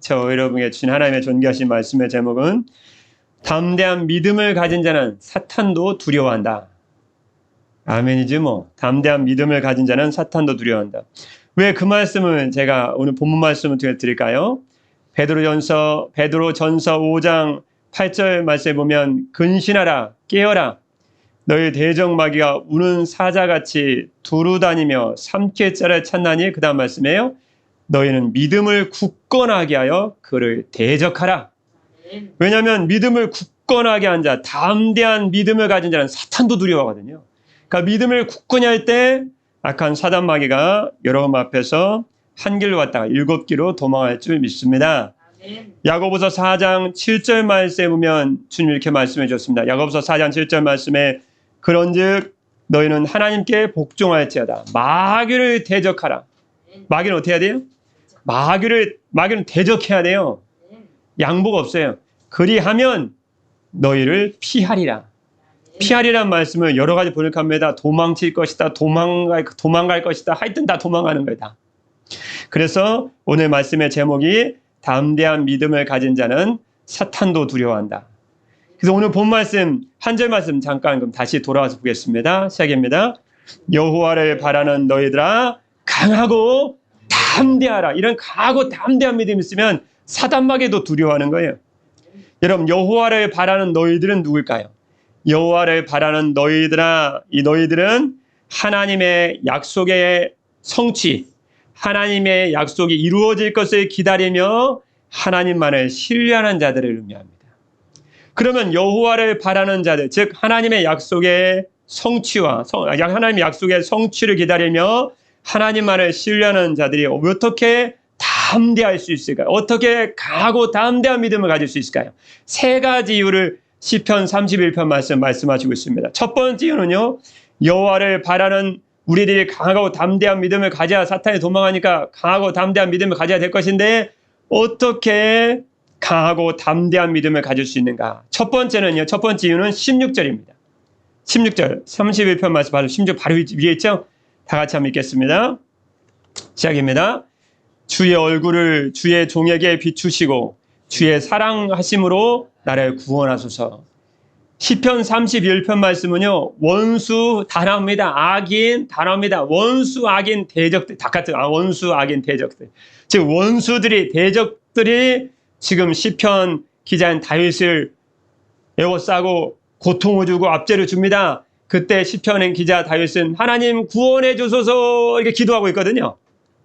저 여러분에게 주신 하나님의 존귀하신 말씀의 제목은 담대한 믿음을 가진 자는 사탄도 두려워한다. 아멘이지 뭐. 담대한 믿음을 가진 자는 사탄도 두려워한다. 왜 그 말씀을 제가 오늘 본문 말씀을 통해 드릴까요? 베드로전서 5장 8절 말씀에 보면 근신하라 깨어라 너희 대적마귀가 우는 사자같이 두루다니며 삼킬 자를 찾나니 그 다음 말씀이에요. 너희는 믿음을 굳건하게 하여 그를 대적하라. 왜냐하면 믿음을 굳건하게 한 자, 담대한 믿음을 가진 자는 사탄도 두려워하거든요. 그러니까 믿음을 굳건히 할 때 악한 사단 마귀가 여러분 앞에서 한 길로 갔다가 7길로 도망할 줄 믿습니다. 야고보서 4장 7절 말씀에 보면 주님 이렇게 말씀해 주셨습니다. 야고보서 4장 7절 말씀에 그런즉 너희는 하나님께 복종할지어다. 마귀를 대적하라. 마귀는 어떻게 해야 돼요? 마귀는 대적해야 돼요. 양보가 없어요. 그리하면 너희를 피하리라. 피하리란 말씀을 여러 가지 번역합니다. 도망칠 것이다. 도망갈 것이다. 하여튼 다 도망가는 거다. 그래서 오늘 말씀의 제목이 담대한 믿음을 가진 자는 사탄도 두려워한다. 그래서 오늘 본 말씀, 한 절 말씀 잠깐 그럼 다시 돌아와서 보겠습니다. 시작입니다. 여호와를 바라는 너희들아 강하고 담대하라. 이런 강하고 담대한 믿음이 있으면 사단마귀도 두려워하는 거예요. 여러분 여호와를 바라는 너희들은 누굴까요? 여호와를 바라는 너희들아, 이 너희들은 하나님의 약속의 성취, 하나님의 약속이 이루어질 것을 기다리며 하나님만을 신뢰하는 자들을 의미합니다. 그러면 여호와를 바라는 자들, 즉 하나님의 약속의 성취와 하나님의 약속의 성취를 기다리며 하나님만을 신뢰하는 자들이 어떻게 담대할 수 있을까요? 어떻게 강하고 담대한 믿음을 가질 수 있을까요? 세 가지 이유를 시편 31편 말씀하시고 있습니다. 첫 번째 이유는요, 여호와를 바라는 우리들이 강하고 담대한 믿음을 가져야 사탄이 도망가니까 강하고 담대한 믿음을 가져야 될 것인데 어떻게 강하고 담대한 믿음을 가질 수 있는가? 첫 번째 이유는 16절입니다. 16절, 31편 말씀 바로 16절 바로 위에 있죠? 다 같이 한번 읽겠습니다. 시작입니다. 주의 얼굴을 주의 종에게 비추시고 주의 사랑하심으로 나를 구원하소서. 시편 31편 말씀은요, 원수 단어입니다. 악인 단어입니다. 원수 악인 대적들, 원수 악인 대적들. 즉 대적들이 지금 시편 기자인 다윗을 에워싸고 고통을 주고 압제를 줍니다. 그때 시편 기자 다윗은 하나님 구원해 주소서 이렇게 기도하고 있거든요.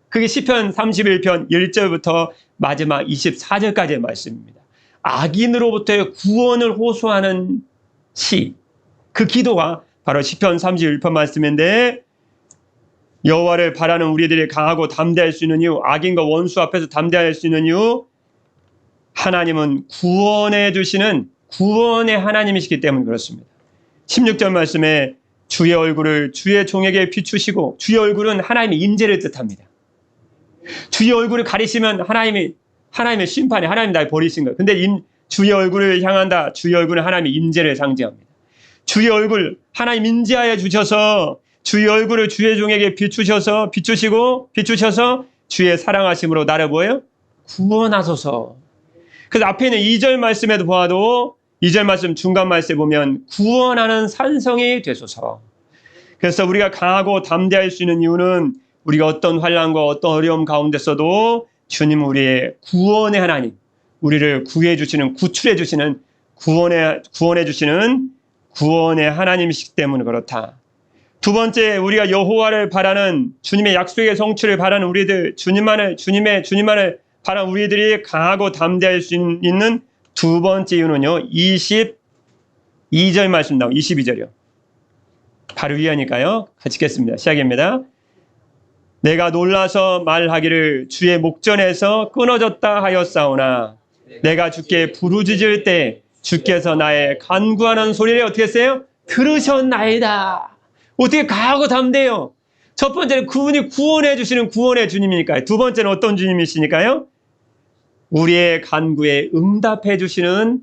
그게 시편 31편 1절부터 마지막 24절까지의 말씀입니다. 악인으로부터의 구원을 호소하는 시, 그 기도가 바로 시편 31편 말씀인데 여호와를 바라는 우리들이 강하고 담대할 수 있는 이유, 악인과 원수 앞에서 담대할 수 있는 이유, 하나님은 구원해 주시는 구원의 하나님이시기 때문에 그렇습니다. 16절 말씀에 주의 얼굴을 주의 종에게 비추시고, 주의 얼굴은 하나님의 인재를 뜻합니다. 주의 얼굴을 가리시면 하나님의 심판이 하나님 날 버리신 거예요. 근데 주의 얼굴을 향한다. 주의 얼굴은 하나님의 인재를 상징합니다. 주의 얼굴 하나님 인재하여 주셔서 주의 얼굴을 주의 종에게 비추셔서 주의 사랑하심으로 나를 뭐예요? 구원하소서. 그래서 앞에 있는 2절 말씀에도 보아도 2절 말씀 중간 말씀에 보면 구원하는 산성이 되소서. 그래서 우리가 강하고 담대할 수 있는 이유는 우리가 어떤 환난과 어떤 어려움 가운데서도 주님 우리의 구원의 하나님, 우리를 구해 주시는, 구출해 주시는, 구원해 주시는 구원의 하나님이시기 때문에 그렇다. 두 번째, 우리가 여호와를 바라는 주님의 약속의 성취를 바라는 우리들, 주님만을 바라는 우리들이 강하고 담대할 수 있는 두 번째 이유는요, 22절 말씀 나오고 22절이요. 바로 위하니까요. 같이 읽겠습니다. 시작입니다. 내가 놀라서 말하기를 주의 목전에서 끊어졌다 하였사오나 내가 주께 부르짖을 때 주께서 나의 간구하는 소리를 어떻게 했어요? 들으셨나이다. 어떻게 강하고 담대해요? 첫 번째는 그분이 구원해 주시는 구원의 주님이니까요. 두 번째는 어떤 주님이시니까요? 우리의 간구에 응답해 주시는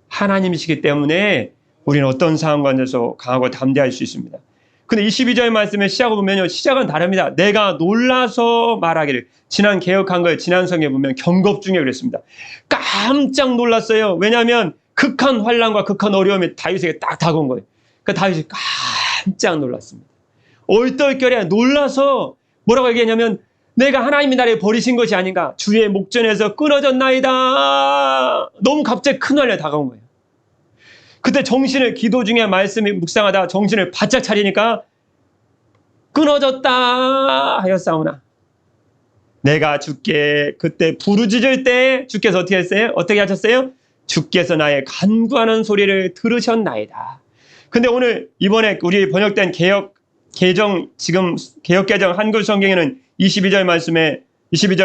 하나님이시기 때문에 우리는 어떤 상황 가운데서 강하고 담대할 수 있습니다. 근데 22절 말씀의 시작을 보면요, 시작은 다릅니다. 내가 놀라서 말하기를. 지난 개혁한 거예요. 지난 성에 보면 경급 중에 그랬습니다. 깜짝 놀랐어요. 왜냐하면 극한 환난과 극한 어려움이 다윗에게 딱 다가온 거예요. 그러니까 다윗이 깜짝 놀랐습니다. 얼떨결에 놀라서 뭐라고 얘기했냐면, 내가 하나님이 나를 버리신 것이 아닌가, 주의 목전에서 끊어졌나이다. 너무 갑자기 큰 환난이 다가온 거예요. 그때 정신을, 기도 중에 말씀이 묵상하다 정신을 바짝 차리니까 끊어졌다 하였사오나, 내가 주께 그때 부르짖을 때 주께서 어떻게 했어요? 어떻게 하셨어요? 주께서 나의 간구하는 소리를 들으셨나이다. 근데 오늘 이번에 우리 번역된 지금 개혁개정 한글 성경에는 22절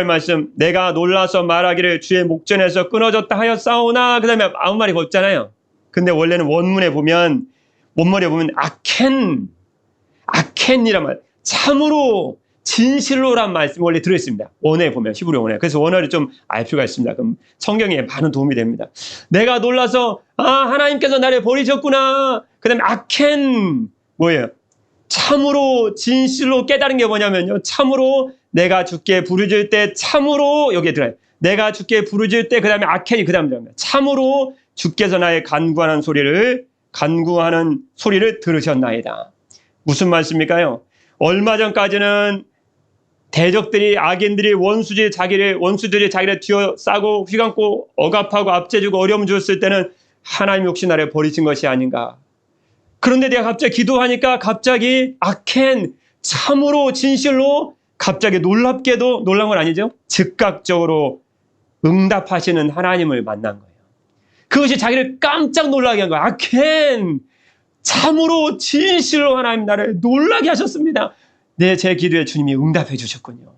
말씀, 내가 놀라서 말하기를 주의 목전에서 끊어졌다 하였사오나, 그 다음에 아무 말이 없잖아요. 근데 원래는 원문에 보면 아켄이란 말, 참으로 진실로란 말씀이 원래 들어있습니다. 원어에 보면, 히브리 원어에. 그래서 원어를 좀 알 필요가 있습니다. 그럼 성경에 많은 도움이 됩니다. 내가 놀라서, 하나님께서 나를 버리셨구나. 그 다음에 아켄, 뭐예요? 참으로 진실로 깨달은 게 뭐냐면요, 참으로 내가 주께 부르짖을 때, 참으로 여기에 들어요. 내가 주께 부르짖을 때, 그 다음에 아켄이 그 다음에 들어갑니다. 참으로 주께서 나의 간구하는 소리를 들으셨나이다. 무슨 말씀일까요? 얼마 전까지는 대적들이, 악인들이, 원수들이 자기를 뒤어싸고 휘감고 억압하고 압제주고 어려움 주었을 때는 하나님 혹시 나를 버리신 것이 아닌가. 그런데 내가 갑자기 기도하니까 갑자기 아켄, 참으로 진실로, 갑자기 놀랍게도, 놀란 건 아니죠? 즉각적으로 응답하시는 하나님을 만난 거예요. 그것이 자기를 깜짝 놀라게 한 거예요. 아켄, 참으로 진실로 하나님 나를 놀라게 하셨습니다. 네, 제 기도에 주님이 응답해 주셨군요.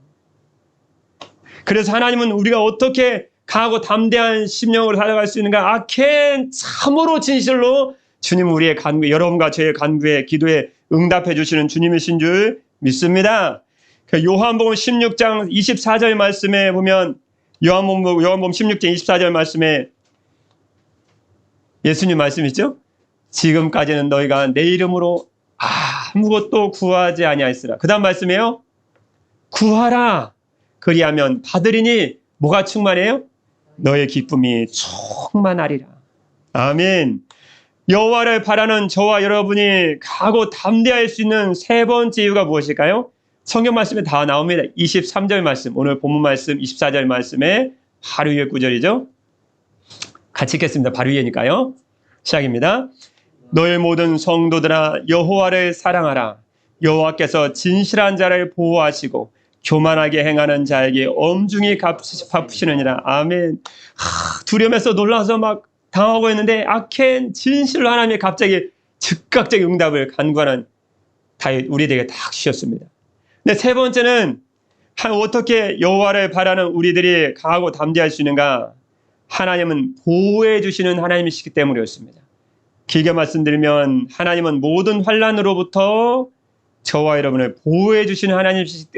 그래서 하나님은 우리가 어떻게 강하고 담대한 심령으로 살아갈 수 있는가? 아켄, 참으로 진실로 주님은 우리의 간구, 여러분과 저의 간구에, 기도에 응답해 주시는 주님이신 줄 믿습니다. 요한복음 16장 24절 말씀에 보면, 요한복음 16장 24절 말씀에 예수님 말씀 있죠? 지금까지는 너희가 내 이름으로 아무것도 구하지 아니하였으나, 그 다음 말씀이에요. 구하라, 그리하면 받으리니 뭐가 충만해요? 너의 기쁨이 충만하리라. 아멘. 여호와를 바라는 저와 여러분이 가고 담대할 수 있는 세 번째 이유가 무엇일까요? 성경 말씀에 다 나옵니다. 23절 말씀, 오늘 본문 말씀 24절 말씀에 바로 위에 구절이죠. 같이 읽겠습니다. 바로 위에니까요. 시작입니다. 너희 모든 성도들아 여호와를 사랑하라. 여호와께서 진실한 자를 보호하시고 교만하게 행하는 자에게 엄중히 갚으시느니라. 아멘. 두려움에서 놀라서 막 당하고 있는데 아켄, 진실로 하나님이 갑자기 즉각적인 응답을 간구하는 다윗, 우리에게 딱 주셨습니다. 근데 세 번째는 어떻게 여호와를 바라는 우리들이 강하고 담대할 수 있는가? 하나님은 보호해 주시는 하나님이시기 때문이었습니다. 길게 말씀드리면 하나님은 모든 환난으로부터 저와 여러분을 보호해 주시는 하나님이시기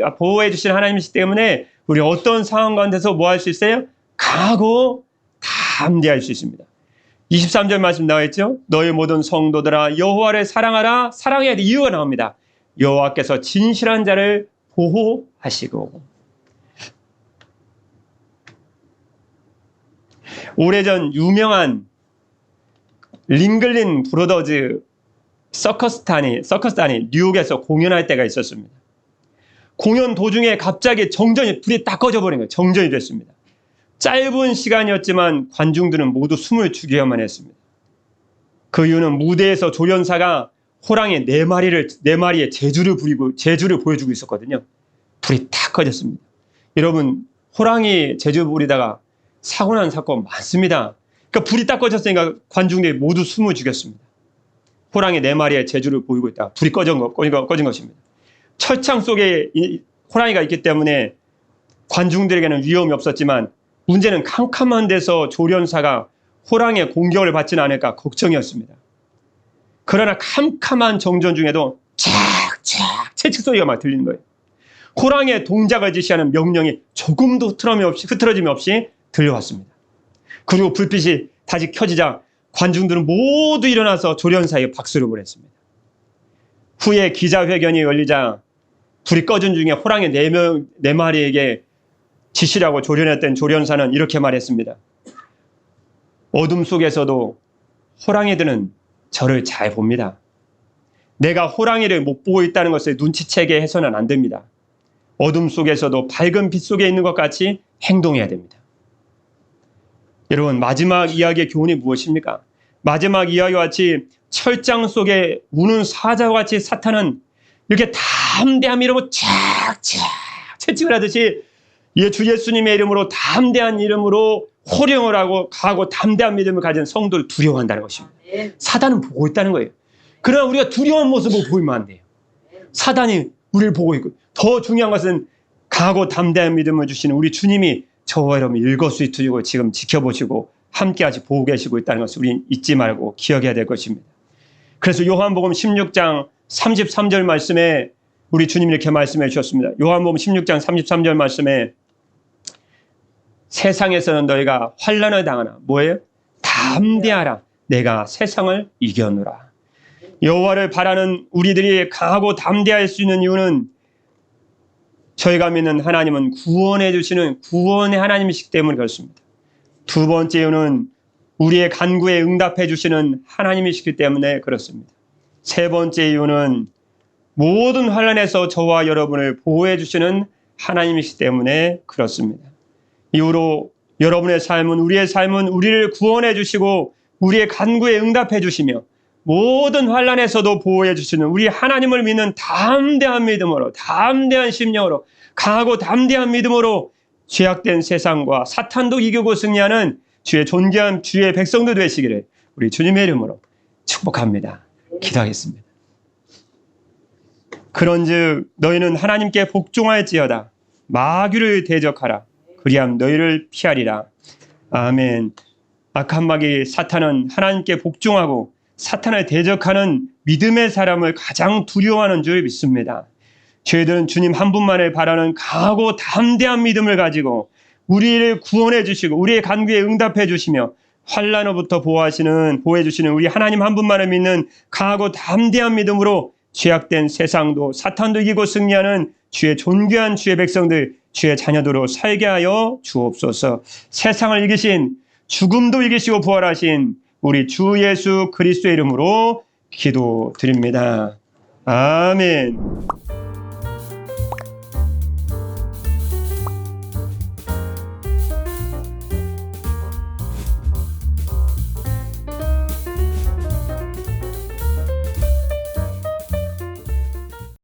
때문에 우리 어떤 상황 가운데서 뭐 할 수 있어요? 강하고 담대할 수 있습니다. 23절 말씀 나와 있죠? 너희 모든 성도들아 여호와를 사랑하라. 사랑해야 될 이유가 나옵니다. 여호와께서 진실한 자를 보호하시고. 오래전 유명한 링글린 브로더즈 서커스단이 뉴욕에서 공연할 때가 있었습니다. 공연 도중에 갑자기 불이 딱 꺼져버린 거예요. 정전이 됐습니다. 짧은 시간이었지만 관중들은 모두 숨을 죽여야만 했습니다. 그 이유는 무대에서 조련사가 호랑이 네 마리의 재주를 보여주고 있었거든요. 불이 탁 꺼졌습니다. 여러분, 호랑이 재주 부리다가 사고 난 사건 많습니다. 그러니까 불이 딱 꺼졌으니까 관중들이 모두 숨을 죽였습니다. 호랑이 네 마리의 재주를 보이고 있다가 불이 꺼진 것입니다. 철창 속에 호랑이가 있기 때문에 관중들에게는 위험이 없었지만 문제는 캄캄한 데서 조련사가 호랑이의 공격을 받지는 않을까 걱정이었습니다. 그러나 캄캄한 정전 중에도 착착 채찍 소리가 막 들리는 거예요. 호랑이의 동작을 지시하는 명령이 조금도 흐트러짐이 없이 들려왔습니다. 그리고 불빛이 다시 켜지자 관중들은 모두 일어나서 조련사에게 박수를 보냈습니다. 후에 기자회견이 열리자 불이 꺼진 중에 호랑이 4마리에게 지시라고 조련했던 조련사는 이렇게 말했습니다. 어둠 속에서도 호랑이들은 저를 잘 봅니다. 내가 호랑이를 못 보고 있다는 것을 눈치채게 해서는 안 됩니다. 어둠 속에서도 밝은 빛 속에 있는 것 같이 행동해야 됩니다. 여러분, 마지막 이야기의 교훈이 무엇입니까? 마지막 이야기와 같이 철장 속에 우는 사자와 같이 사탄은 이렇게 담대한 이름으로 착착 채찍을 하듯이 주 예수님의 이름으로 담대한 이름으로 호령을 하고 가고 담대한 믿음을 가진 성도를 두려워한다는 것입니다. 사단은 보고 있다는 거예요. 그러나 우리가 두려운 모습을 보이면 안 돼요. 사단이 우리를 보고 있고, 더 중요한 것은 강하고 담대한 믿음을 주시는 우리 주님이 저와 여러분 일거수일투족을 지금 지켜보시고 함께하시 보고 계시고 있다는 것을 우리는 잊지 말고 기억해야 될 것입니다. 그래서 요한복음 16장 33절 말씀에 우리 주님이 이렇게 말씀해 주셨습니다. 요한복음 16장 33절 말씀에 세상에서는 너희가 환난을 당하나 뭐예요? 담대하라. 내가 세상을 이겨노라. 여호와를 바라는 우리들이 강하고 담대할 수 있는 이유는 저희가 믿는 하나님은 구원해 주시는 구원의 하나님이시기 때문에 그렇습니다. 두 번째 이유는 우리의 간구에 응답해 주시는 하나님이시기 때문에 그렇습니다. 세 번째 이유는 모든 환난에서 저와 여러분을 보호해 주시는 하나님이시기 때문에 그렇습니다. 이후로 여러분의 삶은 우리의 삶은 우리를 구원해 주시고 우리의 간구에 응답해 주시며 모든 환난에서도 보호해 주시는 우리 하나님을 믿는 담대한 믿음으로 담대한 심령으로 강하고 담대한 믿음으로 죄악된 세상과 사탄도 이기고 승리하는 주의 존귀한 주의 백성도 되시기를 우리 주님의 이름으로 축복합니다. 기도하겠습니다. 그런즉 너희는 하나님께 복종할지어다. 마귀를 대적하라. 그리함 너희를 피하리라. 아멘. 악한 마귀 사탄은 하나님께 복종하고 사탄을 대적하는 믿음의 사람을 가장 두려워하는 줄 믿습니다. 저희들은 주님 한 분만을 바라는 강하고 담대한 믿음을 가지고 우리를 구원해 주시고 우리의 간구에 응답해 주시며 환난으로부터 보호해 주시는 우리 하나님 한 분만을 믿는 강하고 담대한 믿음으로 죄악된 세상도 사탄도 이기고 승리하는 주의 존귀한 주의 백성들 주의 자녀들로 살게 하여 주옵소서. 세상을 이기신 죽음도 이기시고 부활하신 우리 주 예수 그리스도의 이름으로 기도드립니다. 아멘.